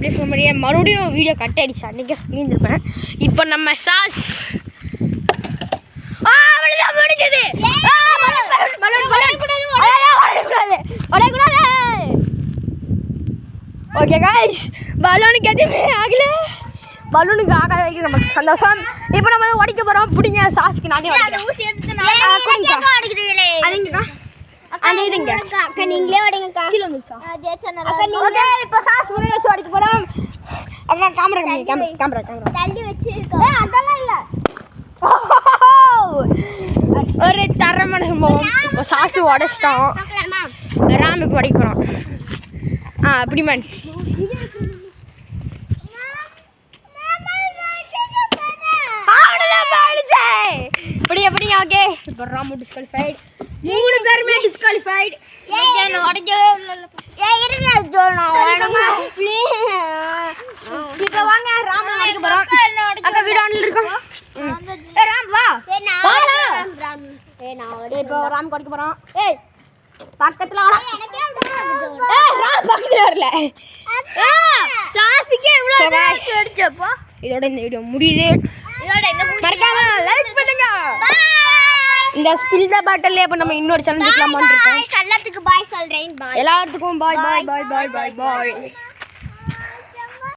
எப்படி சொல்ல முடியும், மறுபடியும் வீடியோ கட் ஆகிடுச்சு. அன்றைக்கே சொல்லியிருந்திருப்பேன். இப்போ நம்ம சாஸ் முடிஞ்சது. ஓகே காய்ஸ், பலூனுக்கு எதுவுமே ஆகலை. பலூனுக்கு ஆகாத வரைக்கும் நமக்கு சந்தோஷம். இப்போ நம்ம உடைக்க போகிறோம். பிடிங்க சாஸ்க்கு நானே அந்த இதுங்க நீங்களே உடைங்கக்கா. கீழே வந்துச்சா? ஓகே, இப்போ சாஸ் முன்னாடி வச்சு உடைக்க போகிறோம். அங்கே கேமரா தள்ளி வச்சு அதெல்லாம் இல்லை. ஒரு தரமான சம்பவம். இப்போ சாசு உடைச்சிட்டோம். ராமுக்கு உடைக்க போகிறோம். அப்படி மேன் எப்படிங்க? ஓகே, இப்போ ராமு டிஸ்குவாலிஃபைட். 3 பேருமே டிஸ்குவாலிஃபைட். இப்போ வாங்க ராமு உடைக்க போகிறோம். அக்கா வீடு ஆனில் இருக்கோம். ராம் வா. இப்போ ராம் உடைக்க போகிறோம். ஏய் பக்கத்துல வாடா. ராம் பக்கத்துல வரல. சாசிக்கே இவ்வளவு நேரம் அடிச்சப்போ. இதோட இந்த வீடியோ முடியுது. மறக்காம லைக் பண்ணுங்க. இந்த ஸ்பில் தி பாட்டில் இப்போ நம்ம இன்னொரு சேலஞ்ச் பண்ணலாம்னு இருக்கோம். எல்லாத்துக்கும் பாய் சொல்றேன். எல்லாத்துக்கும் பாய் பாய் பாய் பாய் பாய் பாய்.